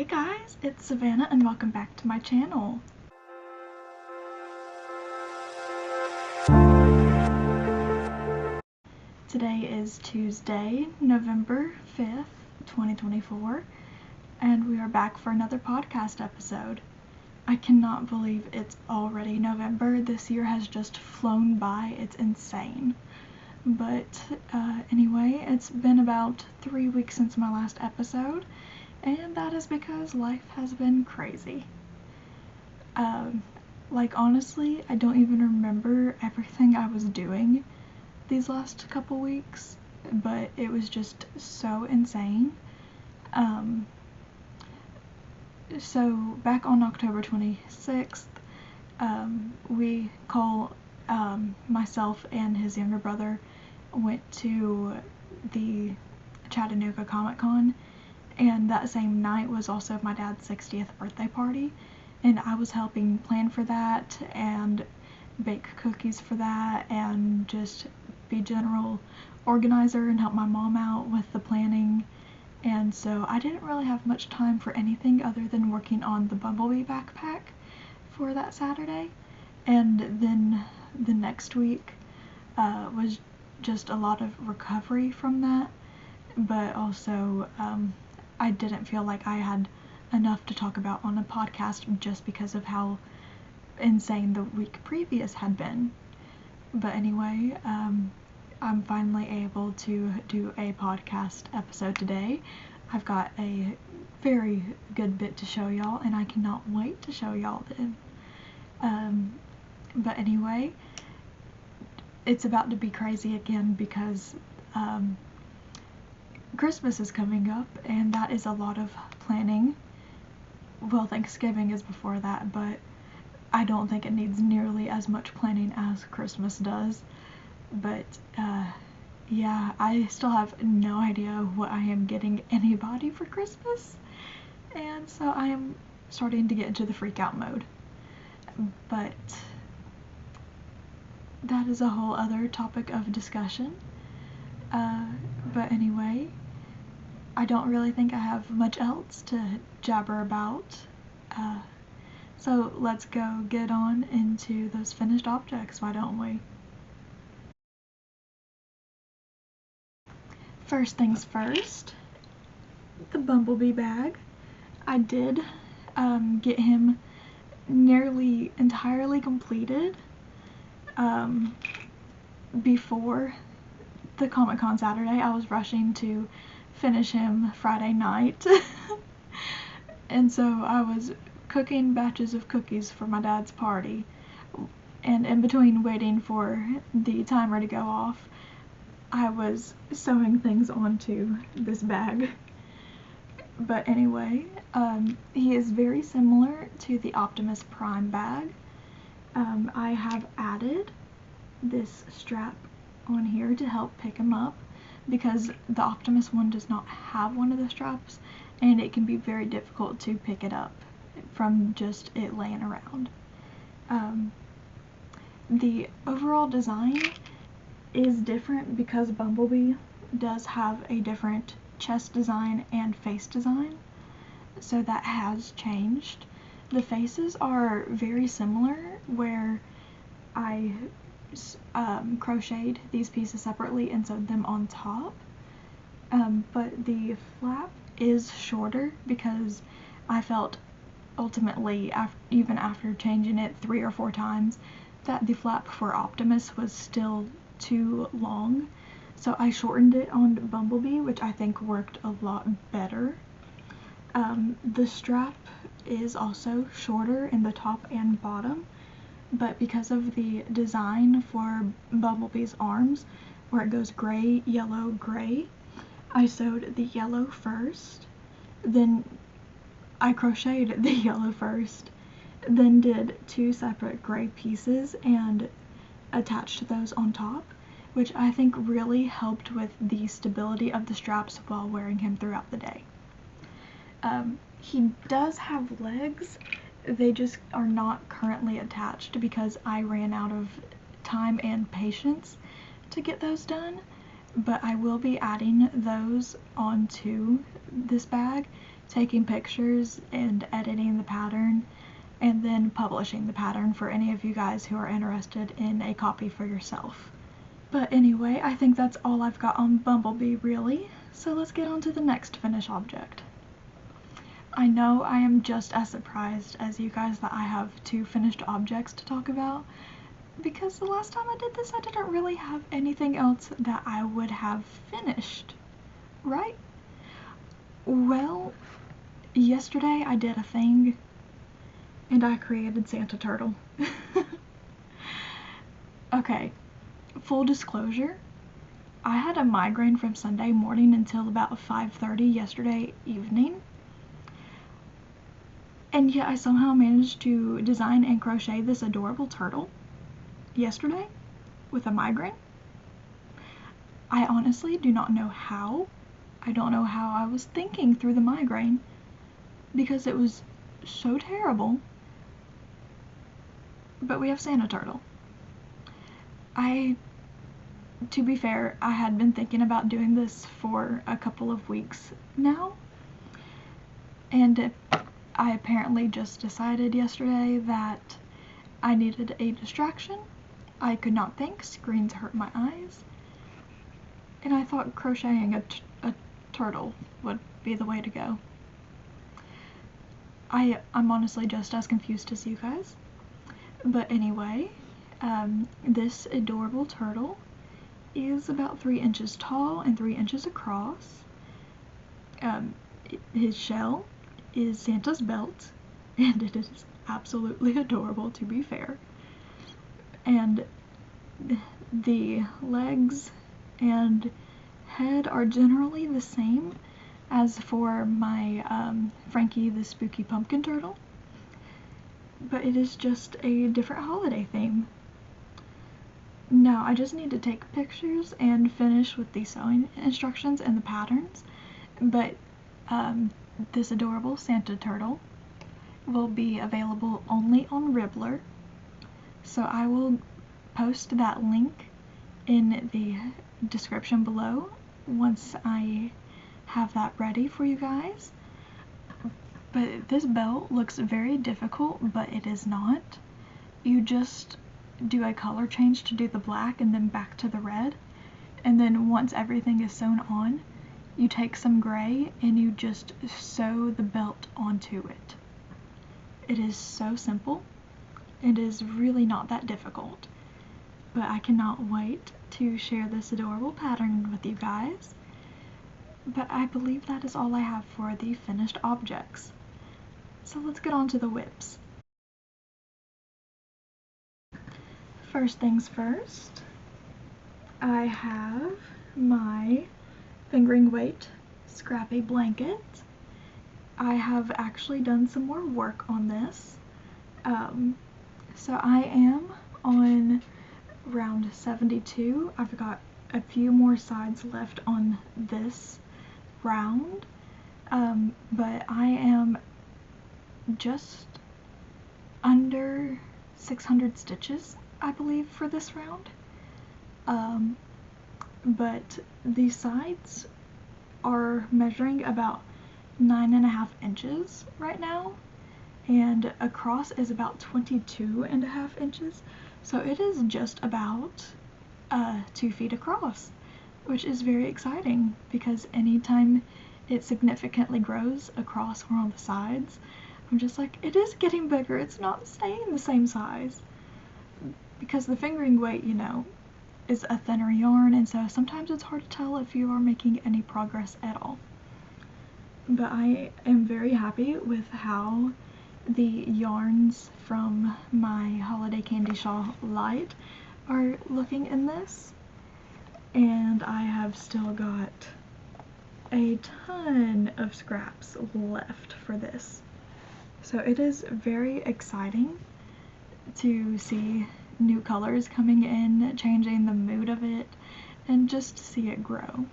Hey guys, it's Savannah and welcome back to my channel. Today is Tuesday, November 5th, 2024, and we are back for another podcast episode. I cannot believe it's already November. This year has just flown by. It's insane. But anyway, it's been about 3 weeks since my last episode, and that is because life has been crazy. Honestly, I don't even remember everything I was doing these last couple weeks, but it was just so insane. So back on October 26th, Cole, myself and his younger brother went to the Chattanooga ComicCon, and that same night was also my dad's 60th birthday party, and I was helping plan for that and bake cookies for that and just be general organizer and help my mom out with the planning. And so I didn't really have much time for anything other than working on the Bumblebee backpack for that Saturday. And then the next week was just a lot of recovery from that, but also I didn't feel like I had enough to talk about on a podcast just because of how insane the week previous had been. But anyway, I'm finally able to do a podcast episode today. I've got a very good bit to show y'all, and I cannot wait to show y'all them. But anyway, it's about to be crazy again because Christmas is coming up, and that is a lot of planning. Well, Thanksgiving is before that, but I don't think it needs nearly as much planning as Christmas does. But yeah, I still have no idea what I am getting anybody for Christmas, and so I am starting to get into the freak out mode. But that is a whole other topic of discussion. But anyway, I don't really think I have much else to jabber about. So let's go get on into those finished objects, why don't we? First things first, the Bumblebee bag. I did get him nearly entirely completed before the ComicCon Saturday. I was rushing to finish him Friday night and so I was cooking batches of cookies for my dad's party, and in between waiting for the timer to go off, I was sewing things onto this bag. But anyway, he is very similar to the Optimus Prime bag. I have added this strap on here to help pick him up because the Optimus one does not have one of the straps, and it can be very difficult to pick it up from just it laying around. The overall design is different because Bumblebee does have a different chest design and face design, so that has changed. The faces are very similar, where I crocheted these pieces separately and sewed them on top, but the flap is shorter because I felt ultimately, even after changing it 3 or 4 times, that the flap for Optimus was still too long, so I shortened it on Bumblebee, which I think worked a lot better. The strap is also shorter in the top and bottom, but because of the design for Bumblebee's arms, where it goes gray, yellow, gray, I sewed the yellow first, then I crocheted the yellow first, then did 2 separate gray pieces and attached those on top, which I think really helped with the stability of the straps while wearing him throughout the day. He does have legs, they just are not currently attached because I ran out of time and patience to get those done, but I will be adding those onto this bag taking pictures and editing the pattern, and then publishing the pattern for any of you guys who are interested in a copy for yourself. But anyway, I think that's all I've got on Bumblebee, really, so let's get on to the next finished object. I know I am just as surprised as you guys that I have 2 finished objects to talk about, because the last time I did this I didn't really have anything else that I would have finished, right? Well, yesterday I did a thing and I created Santa Turtle. Okay, full disclosure, I had a migraine from Sunday morning until about 5:30 yesterday evening, and yet I somehow managed to design and crochet this adorable turtle yesterday with a migraine. I honestly do not know how. I don't know how I was thinking through the migraine, because it was so terrible. But we have Santa Turtle. To be fair, I had been thinking about doing this for a couple of weeks now, and I apparently just decided yesterday that I needed a distraction. I could not think, screens hurt my eyes, and I thought crocheting a turtle would be the way to go. I'm honestly just as confused as you guys. But anyway, this adorable turtle is about 3 inches tall and 3 inches across. His shell is Santa's belt, and it is absolutely adorable, to be fair. And the legs and head are generally the same as for my Frankie the Spooky Pumpkin Turtle, but it is just a different holiday theme. Now I just need to take pictures and finish with the sewing instructions and the patterns, but this adorable Santa Turtle will be available only on Ribbler, so I will post that link in the description below once I have that ready for you guys. But this belt looks very difficult, but it is not. You just do a color change to do the black and then back to the red, and then once everything is sewn on, you take some gray and you just sew the belt onto it. It is so simple. It is really not that difficult, but I cannot wait to share this adorable pattern with you guys. But I believe that is all I have for the finished objects. So let's get on to the WIPs. First things first, I have my fingering weight scrappy blanket. I have actually done some more work on this. So I am on round 72. I've got a few more sides left on this round, but I am just under 600 stitches, I believe, for this round. But the sides are measuring about 9.5 inches right now, and across is about 22.5 inches, so it is just about 2 feet across, which is very exciting because anytime it significantly grows across or on the sides, I'm just like, it is getting bigger, it's not staying the same size. Because the fingering weight, you know, is a thinner yarn, and so sometimes it's hard to tell if you are making any progress at all. But I am very happy with how the yarns from my holiday candy shawl Lite are looking in this, and I have still got a ton of scraps left for this. So it is very exciting to see new colors coming in, changing the mood of it, and just to see it grow.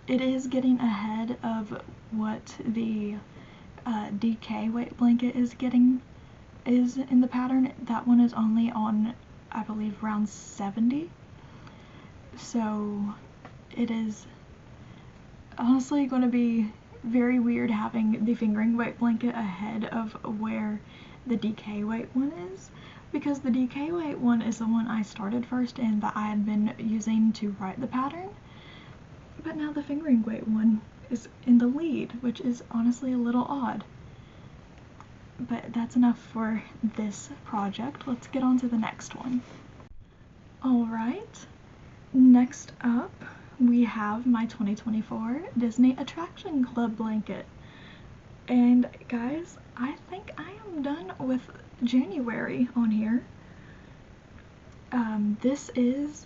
It is getting ahead of what the DK weight blanket is in the pattern. That one is only on, I believe, round 70. So it is honestly going to be very weird having the fingering weight blanket ahead of where the DK weight one is, because the DK weight one is the one I started first and that I had been using to write the pattern, but now the fingering weight one is in the lead, which is honestly a little odd. But that's enough for this project. Let's get on to the next one. Alright, next up we have my 2024 Disney Attraction Club blanket. And guys, I think I am done with January on here. This is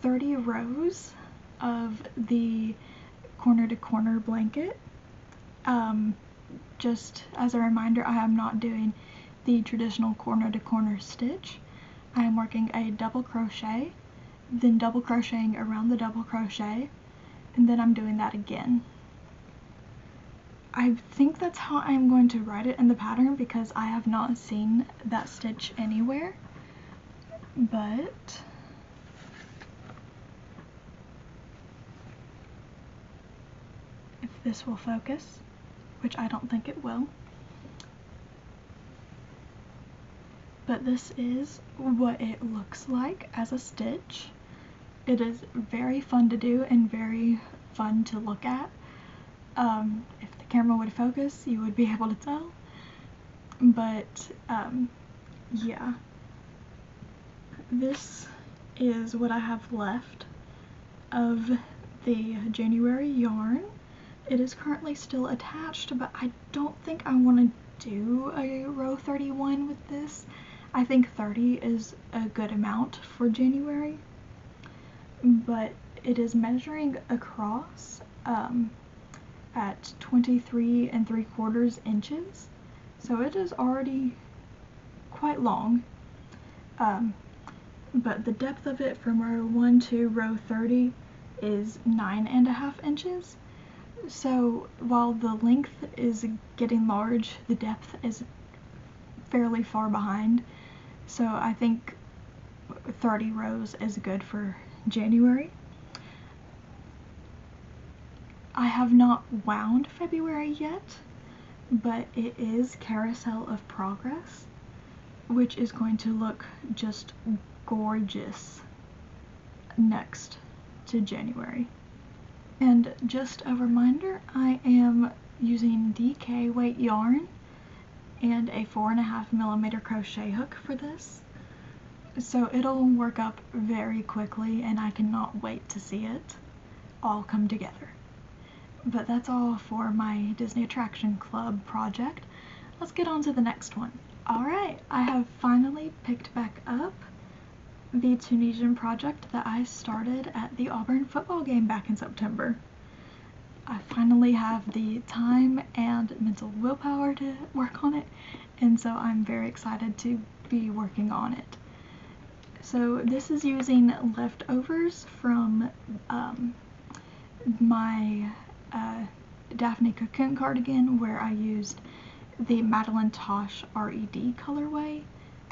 30 rows of the corner to corner blanket. Just as a reminder, I am not doing the traditional corner to corner stitch. I am working a double crochet, then double crocheting around the double crochet, and then I'm doing that again. I think that's how I'm going to write it in the pattern because I have not seen that stitch anywhere, but if this will focus, which I don't think it will. But this is what it looks like as a stitch. It is very fun to do and very fun to look at. If the camera would focus, you would be able to tell. But yeah, this is what I have left of the January yarn. It is currently still attached, but I don't think I want to do a row 31 with this. I think 30 is a good amount for January, but it is measuring across at 23 3/4 inches, so it is already quite long, but the depth of it from row 1 to row 30 is 9.5 inches. So while the length is getting large, the depth is fairly far behind. So I think 30 rows is good for January. I have not wound February yet, but it is Carousel of Progress, which is going to look just gorgeous next to January. And just a reminder, I am using DK weight yarn and a 4.5mm crochet hook for this, so it'll work up very quickly and I cannot wait to see it all come together. But that's all for my Disney Attraction Club project. Let's get on to the next one. Alright, I have finally picked back up the Tunisian project that I started at the Auburn football game back in September. I finally have the time and mental willpower to work on it, and so I'm very excited to be working on it. So this is using leftovers from my Daphne Cocoon cardigan, where I used the Madeline Tosh Red colorway.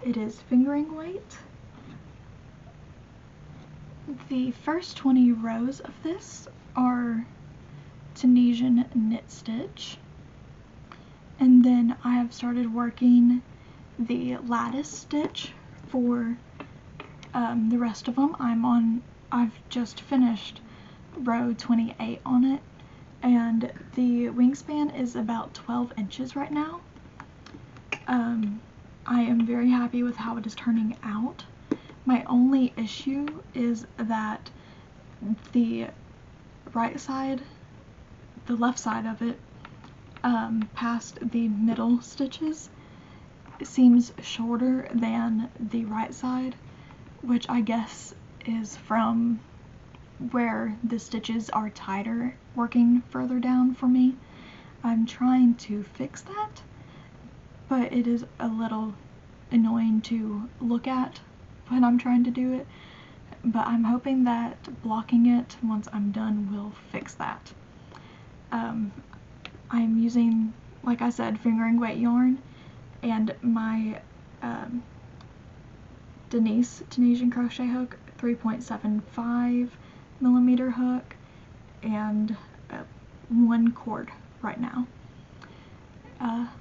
It is fingering weight. The first 20 rows of this are Tunisian knit stitch, and then I have started working the lattice stitch for the rest of them. I've just finished row 28 on it, and the wingspan is about 12 inches right now. I am very happy with how it is turning out. My only issue is that the right side, the left side of it, past the middle stitches, seems shorter than the right side, which I guess is from where the stitches are tighter working further down for me. I'm trying to fix that, but it is a little annoying to look at when I'm trying to do it, but I'm hoping that blocking it once I'm done will fix that. I'm using, like I said, fingering weight yarn and my Denise Tunisian crochet hook, 3.75mm hook, and one cord right now.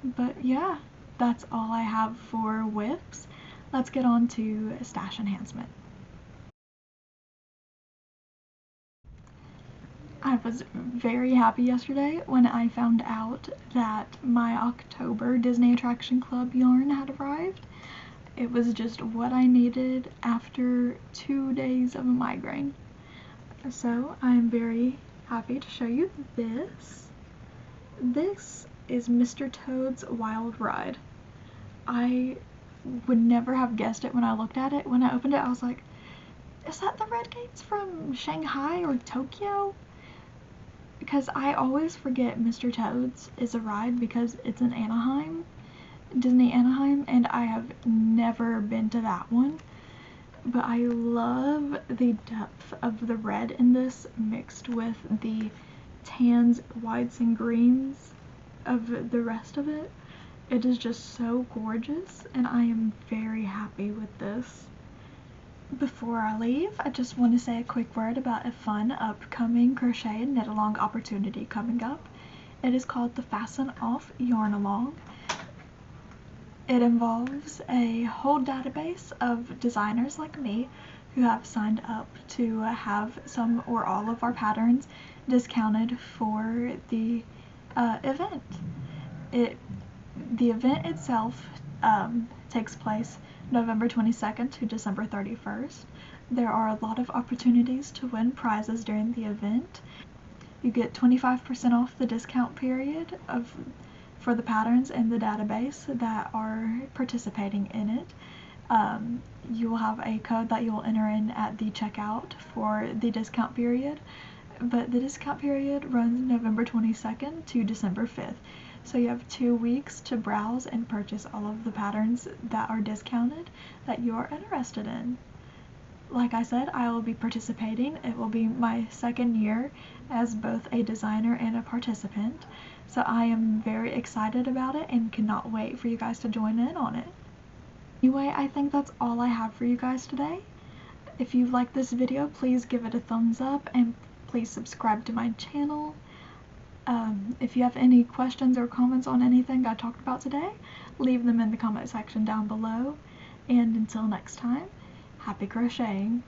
But yeah, that's all I have for WIPs. Let's get on to stash enhancement. I was very happy yesterday when I found out that my October Disney Attraction Club yarn had arrived. It was just what I needed after 2 days of a migraine. So I'm very happy to show you this. This is Mr. Toad's Wild Ride. I would never have guessed it when I looked at it. When I opened it, I was like, is that the red gates from Shanghai or Tokyo? Because I always forget Mr. Toad's is a ride because it's in Anaheim, Disney Anaheim, and I have never been to that one. But I love the depth of the red in this mixed with the tans, whites, and greens of the rest of it. It is just so gorgeous, and I am very happy with this. Before I leave, I just want to say a quick word about a fun upcoming crochet and knit along opportunity coming up. It is called the Fasten Off Yarn Along. It involves a whole database of designers like me who have signed up to have some or all of our patterns discounted for the event. The event itself takes place November 22nd to December 31st. There are a lot of opportunities to win prizes during the event. You get 25% off the discount period for the patterns in the database that are participating in it. You will have a code that you will enter in at the checkout for the discount period, but the discount period runs November 22nd to December 5th. So you have 2 weeks to browse and purchase all of the patterns that are discounted that you are interested in. Like I said, I will be participating. It will be my second year as both a designer and a participant. So I am very excited about it and cannot wait for you guys to join in on it. Anyway, I think that's all I have for you guys today. If you like this video, please give it a thumbs up and please subscribe to my channel. If you have any questions or comments on anything I talked about today, leave them in the comment section down below. And until next time, happy crocheting!